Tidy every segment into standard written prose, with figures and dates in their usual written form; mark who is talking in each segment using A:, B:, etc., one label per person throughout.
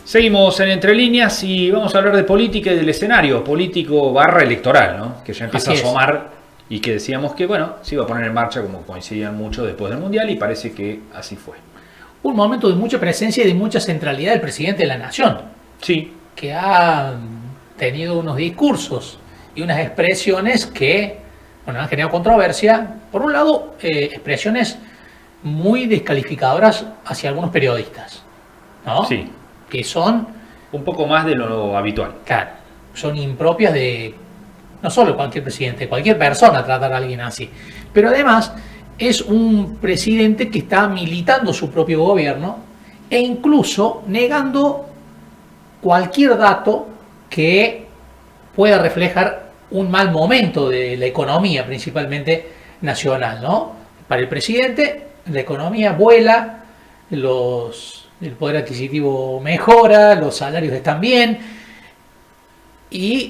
A: Seguimos en Entre Líneas y vamos a hablar de política y del escenario político barra electoral, ¿no? Que ya empieza a
B: Así es.
A: asomar y que decíamos que, bueno, se iba a poner en marcha como coincidían mucho después del Mundial y parece que así fue.
B: Un momento de mucha presencia y de mucha centralidad del presidente de la Nación,
A: Sí,
B: que ha tenido unos discursos y unas expresiones que bueno, han generado controversia. Por un lado, expresiones muy descalificadoras hacia algunos periodistas, ¿no?
A: sí,
B: Que son,
A: un poco más de lo habitual.
B: claro, son impropias de no solo cualquier presidente, cualquier persona tratar a alguien así. Pero además es un presidente que está militando su propio gobierno e incluso negando cualquier dato que pueda reflejar un mal momento de la economía, principalmente nacional, ¿no? Para el presidente, la economía vuela, el poder adquisitivo mejora, los salarios están bien y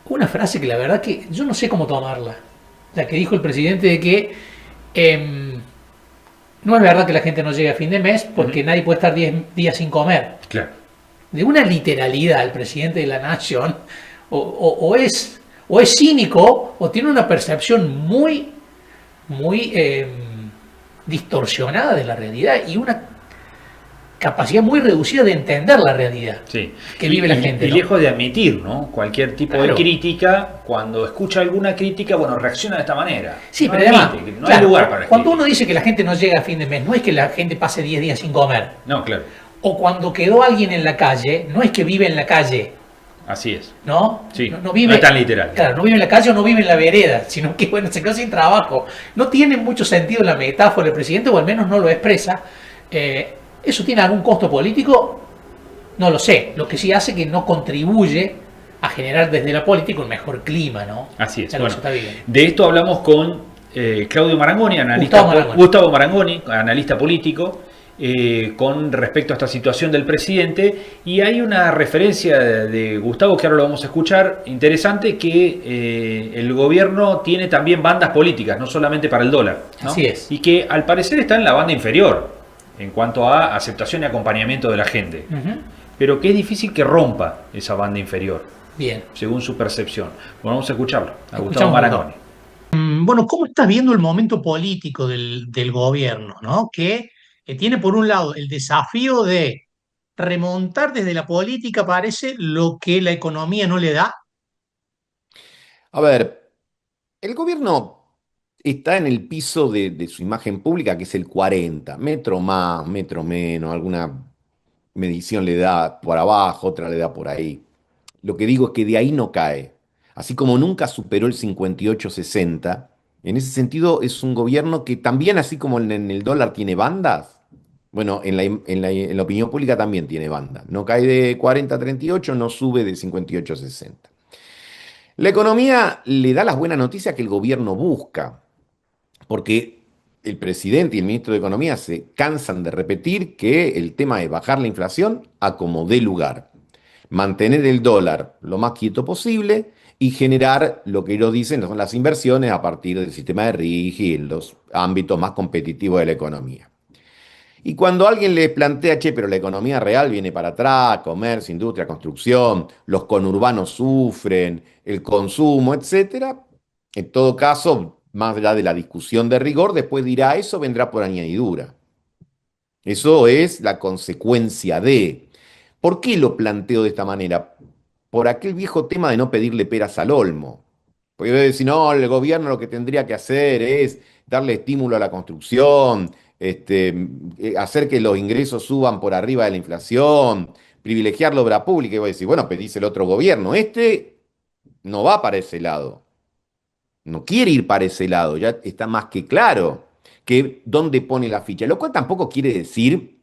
B: una frase que la verdad que yo no sé cómo tomarla, la que dijo el presidente de que eh, no es verdad que la gente no llegue a fin de mes porque nadie puede estar 10 días sin comer.
A: Claro.
B: De una literalidad el presidente de la nación o es cínico o tiene una percepción muy distorsionada de la realidad y una capacidad muy reducida de entender la realidad
A: Sí,
B: que vive la gente,
A: y
B: ¿no?
A: lejos de admitir, ¿no? Cualquier tipo de
B: Claro.
A: crítica, cuando escucha alguna crítica, bueno, reacciona de esta manera.
B: Sí,
A: No
B: pero además,
A: admite, que no hay
B: claro,
A: lugar para
B: cuando
A: escribir.
B: uno dice que la gente no llega a fin de mes, no es que la gente pase 10 días sin comer.
A: No, claro,
B: O cuando quedó alguien en la calle, no es que vive en la calle,
A: así es.
B: ¿no?
A: Sí,
B: No vive,
A: no es tan literal.
B: claro, no vive en la calle o no vive en la vereda, sino que, bueno, se quedó sin trabajo. No tiene mucho sentido la metáfora del presidente, o al menos no lo expresa. ¿Eso tiene algún costo político? No lo sé. Lo que sí hace que no contribuye a generar desde la política un mejor clima, ¿no?
A: Así es.
B: De lo que
A: Bueno,
B: se está viviendo.
A: de esto hablamos con Claudio Marangoni, Gustavo Marangoni, analista político, con respecto a esta situación del presidente. Y hay una referencia de Gustavo, que ahora lo vamos a escuchar, interesante, que el gobierno tiene también bandas políticas, no solamente para el dólar, ¿no?
B: Así es.
A: Y que al parecer está en la banda inferior en cuanto a aceptación y acompañamiento de la gente.
B: Ujú.
A: Pero que es difícil que rompa esa banda inferior,
B: Bien.
A: según su percepción. Bueno, vamos a escucharlo, a Gustavo
B: Escuchamos un poco.
A: Marangoni.
B: Bueno, ¿cómo estás viendo el momento político del gobierno, ¿no? Que tiene por un lado el desafío de remontar desde la política, parece, lo que la economía no le da.
C: A ver, el gobierno está en el piso de su imagen pública, que es el 40, metro más, metro menos, alguna medición le da por abajo, otra le da por ahí. Lo que digo es que de ahí no cae. Así como nunca superó el 58-60, en ese sentido es un gobierno que también, así como en el dólar tiene bandas, bueno, en la opinión pública también tiene bandas. No cae de 40 a 38, no sube de 58 a 60. La economía le da las buenas noticias que el gobierno busca, porque el presidente y el ministro de Economía se cansan de repetir que el tema es bajar la inflación a como dé lugar, mantener el dólar lo más quieto posible y generar lo que ellos dicen son las inversiones a partir del sistema de RIGI en los ámbitos más competitivos de la economía. Y cuando alguien le plantea, che, pero la economía real viene para atrás, comercio, industria, construcción, los conurbanos sufren, el consumo, etcétera, en todo caso, más allá de la discusión de rigor, después dirá, eso vendrá por añadidura. Eso es la consecuencia de. ¿Por qué lo planteo de esta manera? Por aquel viejo tema de no pedirle peras al olmo. Porque decir, no, el gobierno lo que tendría que hacer es darle estímulo a la construcción, hacer que los ingresos suban por arriba de la inflación, privilegiar la obra pública. Y voy a decir, bueno, pedís el otro gobierno. Este no va para ese lado, no quiere ir para ese lado, ya está más que claro que dónde pone la ficha, lo cual tampoco quiere decir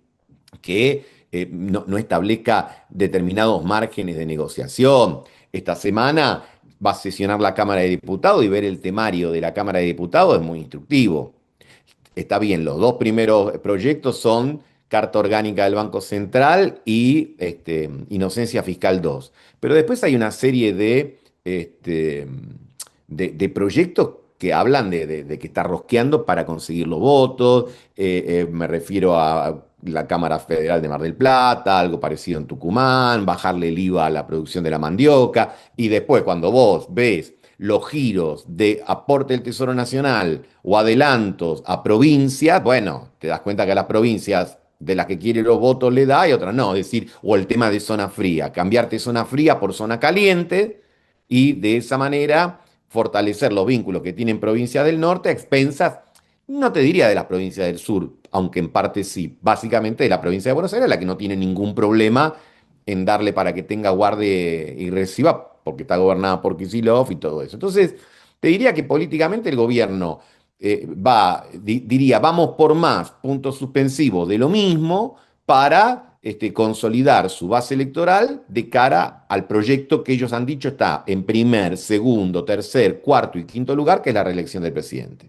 C: que no establezca determinados márgenes de negociación. Esta semana va a sesionar la Cámara de Diputados y ver el temario de la Cámara de Diputados es muy instructivo. Está bien, los dos primeros proyectos son Carta Orgánica del Banco Central y Inocencia Fiscal 2. Pero después hay una serie de proyectos que hablan de que está rosqueando para conseguir los votos. Me refiero a la Cámara Federal de Mar del Plata, algo parecido en Tucumán, bajarle el IVA a la producción de la mandioca, y después cuando vos ves los giros de aporte del Tesoro Nacional o adelantos a provincias, bueno, te das cuenta que a las provincias de las que quiere los votos le da y otras no, es decir, o el tema de zona fría, cambiarte zona fría por zona caliente y de esa manera fortalecer los vínculos que tienen provincias del norte a expensas, no te diría de las provincias del sur, aunque en parte sí, básicamente de la provincia de Buenos Aires, la que no tiene ningún problema en darle para que tenga guardia y reciba, porque está gobernada por Kicillof y todo eso. Entonces, te diría que políticamente el gobierno diría, vamos por más puntos suspensivos de lo mismo para consolidar su base electoral de cara al proyecto que ellos han dicho está en primer, segundo, tercer, cuarto y quinto lugar, que es la reelección del presidente.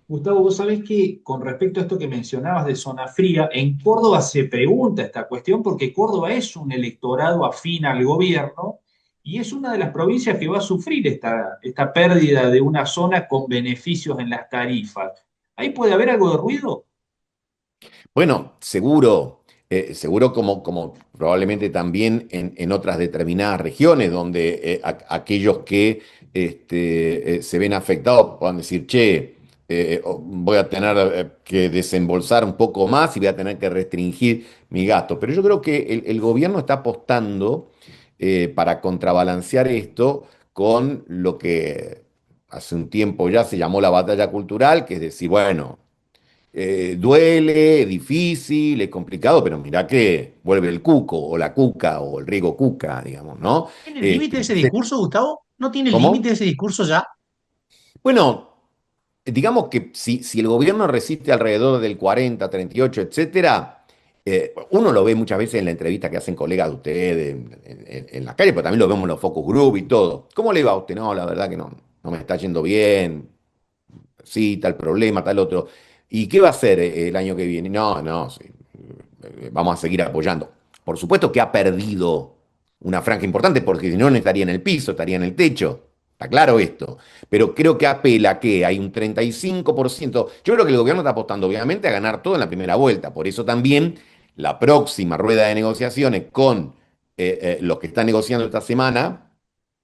D: Gustavo, vos sabés que con respecto a esto que mencionabas de zona fría, en Córdoba se pregunta esta cuestión porque Córdoba es un electorado afín al gobierno y es una de las provincias que va a sufrir esta pérdida de una zona con beneficios en las tarifas. ¿Ahí puede haber algo de ruido?
C: Bueno, seguro como probablemente también en otras determinadas regiones donde aquellos que se ven afectados puedan decir, che, voy a tener que desembolsar un poco más y voy a tener que restringir mi gasto. Pero yo creo que el gobierno está apostando para contrabalancear esto con lo que hace un tiempo ya se llamó la batalla cultural, que es decir, bueno, duele, es difícil, es complicado, pero mirá que vuelve el cuco o la cuca o el riego cuca, digamos, ¿no?
B: ¿Tiene límite ese
C: Entonces,
B: discurso, Gustavo? ¿No tiene límite
C: ¿cómo?
B: ese discurso ya?
C: Bueno, digamos que si el gobierno resiste alrededor del 40, 38, etcétera, uno lo ve muchas veces en la entrevista que hacen colegas de ustedes en la calle, pero también lo vemos en los focus group y todo. ¿Cómo le va a usted? No, la verdad que no me está yendo bien, sí, tal problema, tal otro. ¿Y qué va a hacer el año que viene? No, no, sí, vamos a seguir apoyando. Por supuesto que ha perdido una franja importante, porque si no, no estaría en el piso, estaría en el techo. Está claro esto. Pero creo que apela a que hay un 35%. Yo creo que el gobierno está apostando, obviamente, a ganar todo en la primera vuelta. Por eso también la próxima rueda de negociaciones con los que están negociando esta semana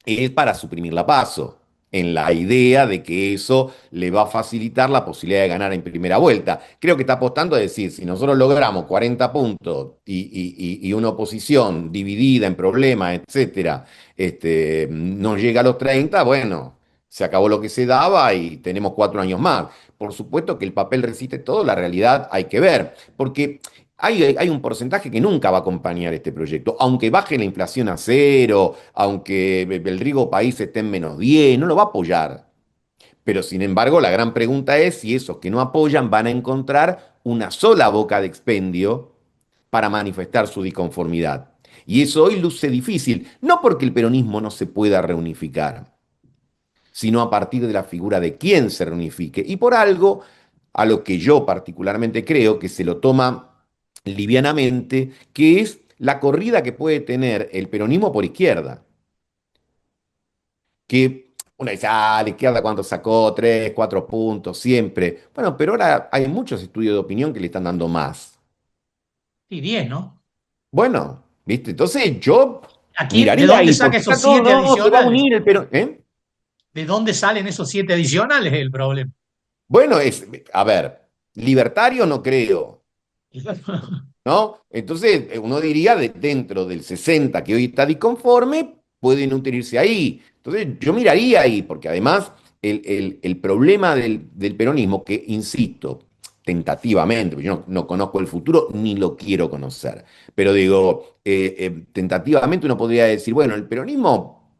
C: es para suprimir la PASO, en la idea de que eso le va a facilitar la posibilidad de ganar en primera vuelta. Creo que está apostando a decir, si nosotros logramos 40 puntos y una oposición dividida en problemas, etcétera, nos llega a los 30, bueno, se acabó lo que se daba y tenemos 4 años más. Por supuesto que el papel resiste todo, la realidad hay que ver, porque hay un porcentaje que nunca va a acompañar este proyecto, aunque baje la inflación a cero, aunque el riego país esté en -10, no lo va a apoyar. Pero sin embargo, la gran pregunta es si esos que no apoyan van a encontrar una sola boca de expendio para manifestar su disconformidad. Y eso hoy luce difícil, no porque el peronismo no se pueda reunificar, sino a partir de la figura de quien se reunifique. Y por algo, a lo que yo particularmente creo que se lo toma livianamente, que es la corrida que puede tener el peronismo por izquierda. Que uno dice, la izquierda cuando sacó 3, 4 puntos, siempre. Bueno, pero ahora hay muchos estudios de opinión que le están dando más.
B: Sí, 10, ¿no?
C: Bueno, ¿viste? Entonces yo
B: ¿De
C: miraría
B: dónde
C: ahí,
B: saca
C: porque
B: esos
C: está todo,
B: 7
C: no, se va a
B: adicionales?
C: unir el peronismo.
B: ¿De dónde salen esos 7 adicionales? Es el problema.
C: Bueno, a ver, libertario no creo. ¿No? Entonces, uno diría de dentro del 60 que hoy está disconforme, pueden nutrirse ahí. Entonces, yo miraría ahí, porque además el problema del peronismo, que insisto, tentativamente, porque yo no conozco el futuro ni lo quiero conocer, pero digo, tentativamente uno podría decir, bueno, el peronismo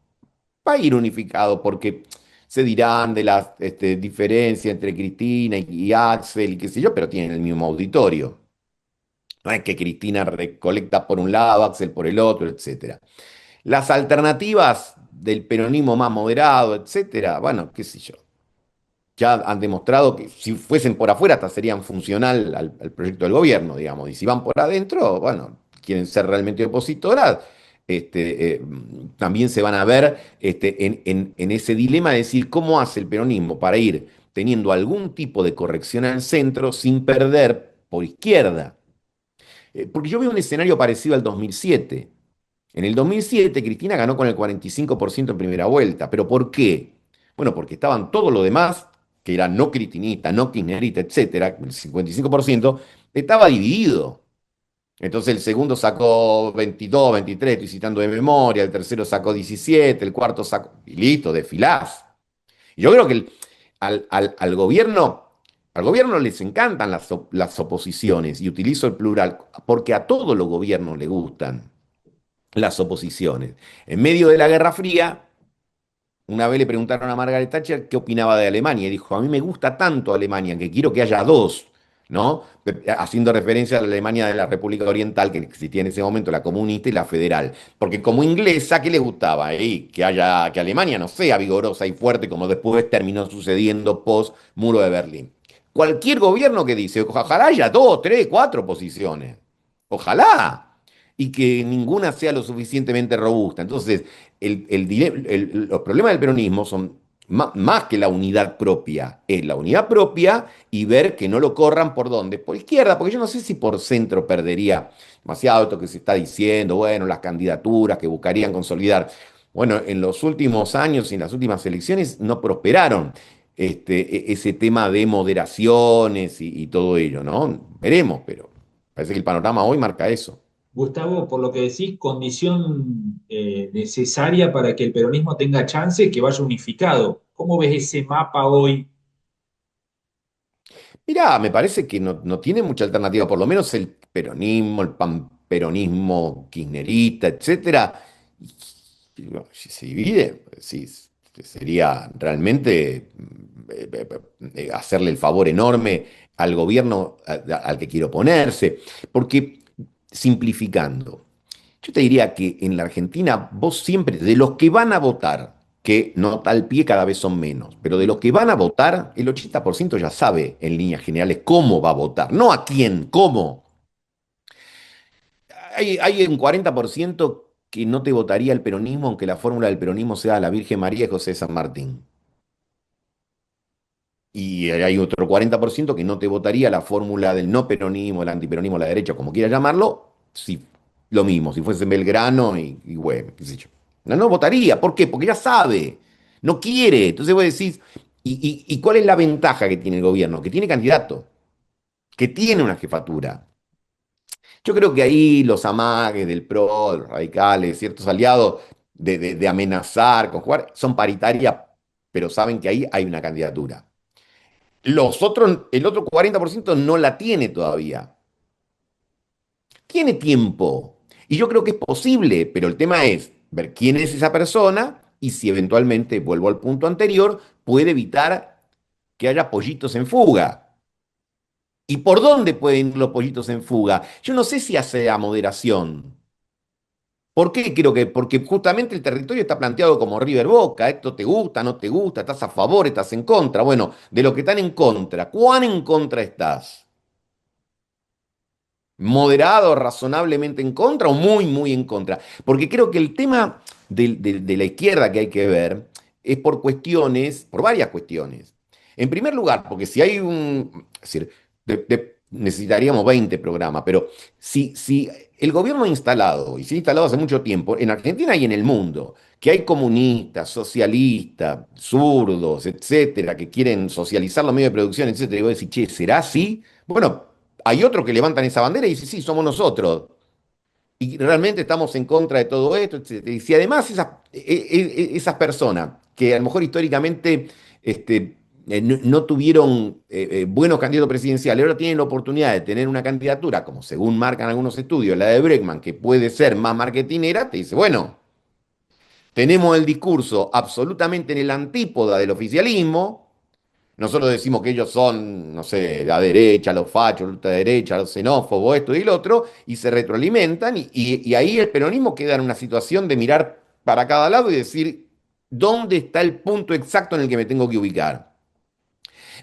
C: va a ir unificado porque se dirán de las diferencias entre Cristina y Axel y qué sé yo, pero tienen el mismo auditorio. No es que Cristina recolecta por un lado, Axel por el otro, etcétera. Las alternativas del peronismo más moderado, etcétera, bueno, qué sé yo, ya han demostrado que si fuesen por afuera hasta serían funcional al proyecto del gobierno, digamos, y si van por adentro, bueno, quieren ser realmente opositoras, este, eh, también se van a ver en ese dilema de decir cómo hace el peronismo para ir teniendo algún tipo de corrección al centro sin perder por izquierda. Porque yo veo un escenario parecido al 2007. En el 2007 Cristina ganó con el 45% en primera vuelta. ¿Pero por qué? Bueno, porque estaban todo lo demás, que era no cristinista, no kirchnerista, etcétera, el 55%, estaba dividido. Entonces el segundo sacó 22, 23, estoy citando de memoria, el tercero sacó 17, el cuarto sacó, y listo, desfilás. Y yo creo que al gobierno les encantan las oposiciones, y utilizo el plural, porque a todos los gobiernos les gustan las oposiciones. En medio de la Guerra Fría, una vez le preguntaron a Margaret Thatcher qué opinaba de Alemania y dijo, a mí me gusta tanto Alemania que quiero que haya dos, ¿no? Haciendo referencia a la Alemania de la República Oriental, que existía en ese momento, la comunista y la federal. Porque como inglesa, ¿qué le gustaba? Que Alemania no sea vigorosa y fuerte como después terminó sucediendo post Muro de Berlín. Cualquier gobierno que dice, ojalá haya dos, tres, cuatro posiciones. Ojalá. Y que ninguna sea lo suficientemente robusta. Entonces, los problemas del peronismo son más que la unidad propia. Es la unidad propia y ver que no lo corran por dónde. Por izquierda, porque yo no sé si por centro perdería demasiado esto que se está diciendo, bueno, las candidaturas que buscarían consolidar. Bueno, en los últimos años y en las últimas elecciones no prosperaron ese tema de moderaciones y todo ello, ¿no? Veremos, pero parece que el panorama hoy marca eso.
D: Gustavo, por lo que decís, condición necesaria para que el peronismo tenga chance, que vaya unificado. ¿Cómo ves ese mapa hoy?
C: Mirá, me parece que no tiene mucha alternativa, por lo menos el peronismo, el panperonismo kirchnerista, etcétera. Y, bueno, si se divide, pues sí, sería realmente hacerle el favor enorme al gobierno al que quiere oponerse. Porque, simplificando, yo te diría que en la Argentina vos siempre, de los que van a votar, que no al pie cada vez son menos, pero de los que van a votar, el 80% ya sabe en líneas generales cómo va a votar, no a quién, cómo. Hay un 40% que no te votaría el peronismo, aunque la fórmula del peronismo sea la Virgen María y José de San Martín. Y hay otro 40% que no te votaría la fórmula del no peronismo, el antiperonismo, la derecha, como quieras llamarlo, si lo mismo, si fuese Belgrano y bueno, qué sé yo. No votaría. ¿Por qué? Porque ya sabe, no quiere. Entonces vos decís, ¿y cuál es la ventaja que tiene el gobierno? Que tiene candidato, que tiene una jefatura. Yo creo que ahí los amagues del PRO, los radicales, ciertos aliados de amenazar con jugar, son paritarias, pero saben que ahí hay una candidatura. El otro 40% no la tiene todavía. Tiene tiempo. Y yo creo que es posible, pero el tema es ver quién es esa persona y si eventualmente, vuelvo al punto anterior, puede evitar que haya pollitos en fuga. ¿Y por dónde pueden ir los pollitos en fuga? Yo no sé si hace a moderación. ¿Por qué? Creo que porque justamente el territorio está planteado como River Boca. Esto te gusta, no te gusta, estás a favor, estás en contra. Bueno, de lo que están en contra, ¿cuán en contra estás? ¿Moderado, razonablemente en contra o muy, muy en contra? Porque creo que el tema de la izquierda que hay que ver es por cuestiones, por varias cuestiones. En primer lugar, porque si hay es decir, necesitaríamos 20 programas, pero si el gobierno ha instalado, y se ha instalado hace mucho tiempo, en Argentina y en el mundo, que hay comunistas, socialistas, zurdos, etcétera, que quieren socializar los medios de producción, etcétera, y vos decís, che, ¿será así? Bueno, hay otros que levantan esa bandera y dicen, sí, somos nosotros. Y realmente estamos en contra de todo esto, etcétera. Y si además esas personas que a lo mejor históricamente no tuvieron buenos candidatos presidenciales, ahora tienen la oportunidad de tener una candidatura, como según marcan algunos estudios, la de Breckman, que puede ser más marketinera, te dice, bueno, tenemos el discurso absolutamente en el antípoda del oficialismo. Nosotros decimos que ellos son, no sé, la derecha, los fachos, la ultraderecha, los xenófobos, esto y el otro, y se retroalimentan, y ahí el peronismo queda en una situación de mirar para cada lado y decir, ¿dónde está el punto exacto en el que me tengo que ubicar?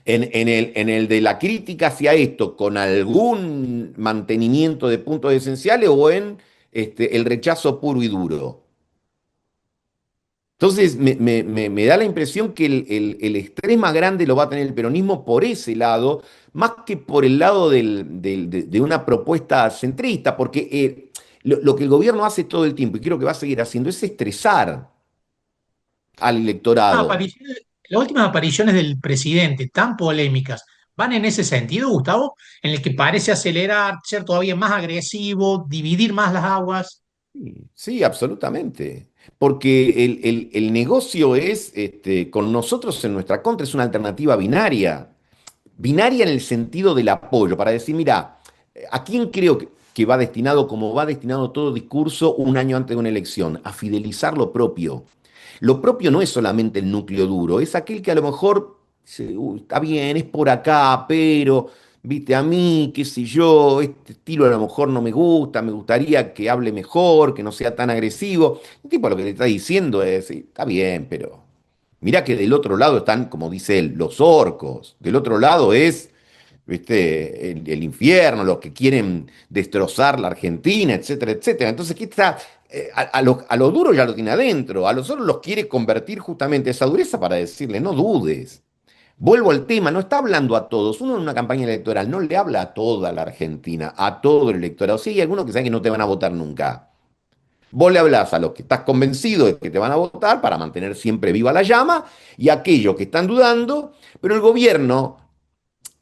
C: En el de la crítica hacia esto, con algún mantenimiento de puntos esenciales, o en el rechazo puro y duro. Entonces, me da la impresión que el estrés más grande lo va a tener el peronismo por ese lado, más que por el lado de una propuesta centrista, porque lo que el gobierno hace todo el tiempo, y creo que va a seguir haciendo, es estresar al electorado.
B: Las últimas apariciones del presidente, tan polémicas, van en ese sentido, Gustavo, en el que parece acelerar, ser todavía más agresivo, dividir más las aguas.
C: Sí, sí, absolutamente. Porque el negocio es, con nosotros en nuestra contra, es una alternativa binaria. Binaria en el sentido del apoyo, para decir, mira, ¿a quién creo que va destinado, como va destinado todo discurso un año antes de una elección? A fidelizar lo propio. Lo propio no es solamente el núcleo duro, es aquel que a lo mejor dice, "Uy, está bien, es por acá, pero, viste, a mí, qué sé yo, este estilo a lo mejor no me gusta, me gustaría que hable mejor, que no sea tan agresivo". El tipo lo que le está diciendo es, "Sí, está bien, pero mirá que del otro lado están, como dice él, los orcos. Del otro lado es, ¿viste? El infierno, los que quieren destrozar la Argentina, etcétera, etcétera". Entonces, ¿qué está? A lo duro ya lo tiene adentro, a los otros los quiere convertir justamente esa dureza para decirle, no dudes. Vuelvo al tema, no está hablando a todos. Uno en una campaña electoral no le habla a toda la Argentina, a todo el electorado. Sí, hay algunos que saben que no te van a votar nunca. Vos le hablás a los que estás convencido de que te van a votar para mantener siempre viva la llama y a aquellos que están dudando, pero el gobierno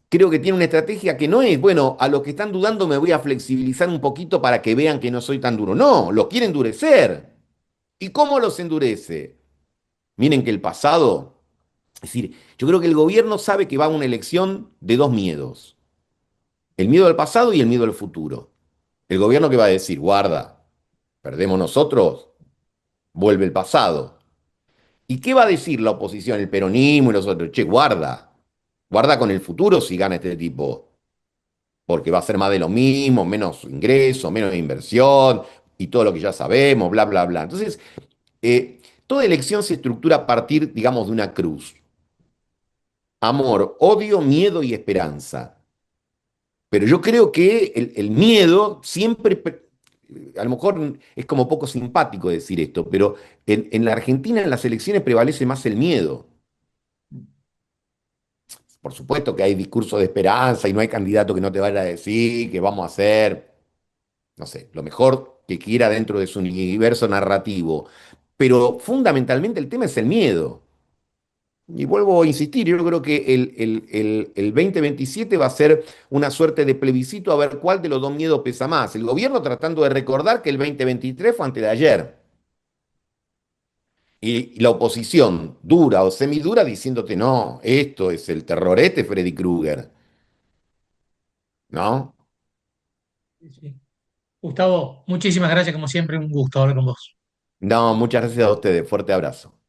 C: creo que tiene una estrategia que no es, bueno, a los que están dudando me voy a flexibilizar un poquito para que vean que no soy tan duro. No, los quiere endurecer. ¿Y cómo los endurece? Miren que el pasado, es decir, yo creo que el gobierno sabe que va a una elección de dos miedos. El miedo al pasado y el miedo al futuro. El gobierno que va a decir, guarda, perdemos nosotros, vuelve el pasado. ¿Y qué va a decir la oposición, el peronismo y los otros? Che, guarda, guarda con el futuro si gana este tipo, porque va a ser más de lo mismo, menos ingreso, menos inversión y todo lo que ya sabemos, bla, bla, bla. Entonces, toda elección se estructura a partir, digamos, de una cruz. Amor, odio, miedo y esperanza. Pero yo creo que el miedo siempre, a lo mejor es como poco simpático decir esto, pero en la Argentina en las elecciones prevalece más el miedo. Por supuesto que hay discursos de esperanza y no hay candidato que no te vaya a decir que vamos a hacer, no sé, lo mejor que quiera dentro de su universo narrativo. Pero fundamentalmente el tema es el miedo. Y vuelvo a insistir, yo creo que el 2027 va a ser una suerte de plebiscito a ver cuál de los dos miedos pesa más. El gobierno tratando de recordar que el 2023 fue antes de ayer. Y la oposición dura o semidura diciéndote, no, esto es el terror, este es Freddy Krueger, ¿no?
B: Sí, sí. Gustavo, muchísimas gracias, como siempre, un gusto hablar con vos.
C: No, muchas gracias a ustedes. Fuerte abrazo.